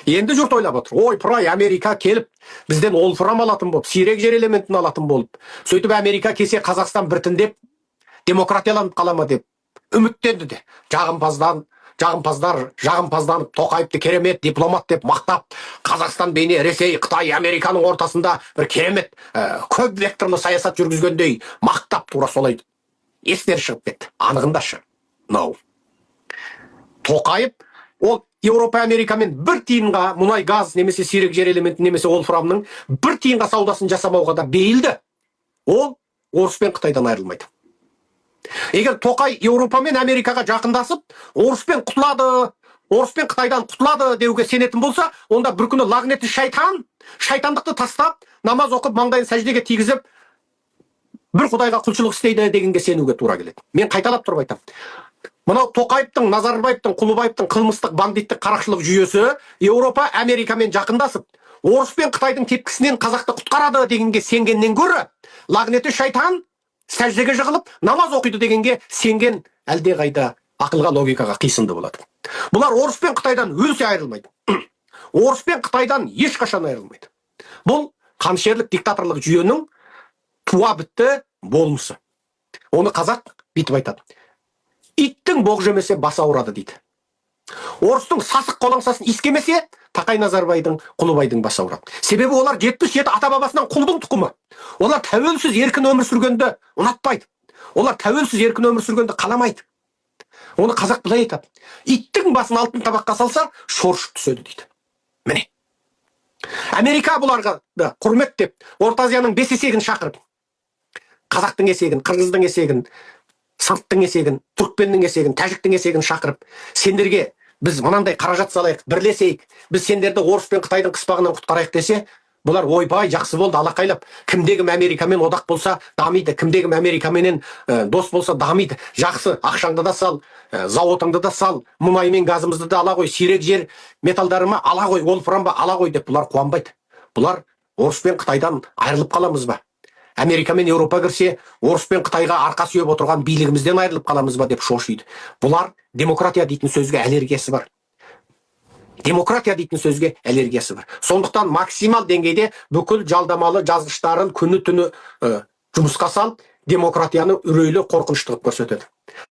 Енді жұрт ойлап отыр. Ой, пырай, Америка келіп, бізден олфрам алатын болып, сирек жер элементін алатын болып. Сөйтіп Америка кесе Қазақстан біртіндеп демократияланып қалама деп үміттенді де. Жағымпазданып, Тоқаевты керемет дипломат деп мақтап, Қазақстан бейне Ресей, Қытай, Американың ортасында бір керемет көп векторлы саясат жүргізгендей мақтап тура солай естері шығып кетті. Анығындашы. Тоқаев ол Еуропа Америкамен бір тиынға мұнай газ немесе сирек жер элементі немесе олфрамның бір тиынға саудасын жасамауға да бейілді. Ол Орыс пен Қытайдан айырылмайды. Егер Тоқай Еуропа мен Америкаға жақындасып, Орыс пен Қытайдан құтылады деуге сенетін болса, онда бір күні лағнеті шайтандықты тастап, намаз оқып, маңдайын сәждеге тигізіп, бір Құдайға құлшылық істейді дегенге сенуге тура келеді. Мен қайталап тұрып айтамын. Мынау Тоқаевтың, Назарбаевтың, Құлыбаевтың қылмыстық бандиттік қарақшылық жүйесі Еуропа Америкамен жақындасып, Орыс пен Қытайдың тепкісінен қазақты құтқарады дегенге сенгеннен гөрі, лағнеті шайтан сәждеге жығылып, намаз оқиды дегенге сенген әлде қайда ақылға, логикаға қисынды болады. Бұлар Орыс пен Қытайдан өлсе айырылмайды. Орыс пен Қытайдан ешқашан айырылмайды. Бұл қаншерлік диктаторлық жүйенің туа бітті болмысы. Оны қазақ битіп айтады. Иттің боқ жемесе басы ауырады дейді. Орыстың сасық қолаңсасын искемесе, Тақай Назарбайдың, Құлыбайдың басы ауырады. Себебі олар 77 ата-бабасынан құлдың тұқымы. Олар тәуелсіз еркін өмір сүргенді ұнатпайды. Олар тәуелсіз еркін өмір сүргенді қаламайды. Оны қазақ былай айтады. Иттің басын алтын табаққа салса, шоршып түседі дейді. Міне. Америка бұларға құрмет деп, Орта Азияның 5 есегін шақырып, қазақтың есегін, қырғыздың есегін, сырттың есегін, түркпеннің есегін, тәжіктің есегін шақырып, сендерге біз мынандай қаражат салайық, бірлесейік, біз сендерді Орыс пен Қытайдың қыспағынан құтқарайық десе, бұлар ойбай жақсы болды, алақайлап, кімдегім Америкамен одақ болса дамиды, кімдегім Америкаменен дос болса дамиды, жақсы, ақшаңды да сал, зауытыңды да сал, мұнай мен газымызды да ала қой, сирек жер металдарыма ала қой, олфрамба ала қой деп бұлар қуанбайды. Бұлар Орыс пен Қытайдан айырылып қаламыз ба? Америка мен Еуропа кірсе, Орыс пен Қытайға арқа сүйеп отырған билігімізден айырылып қаламыз ба деп шошиды. Бұлар демократия дейтін сөзге аллергиясы бар. Демократия дейтін сөзге аллергиясы бар. Сондықтан максимал деңгейде бүкіл жалдамалы жазғыштарын күні түні жұмысқа салып, демократияны үрейлі қорқынышты қылып көрсетеді.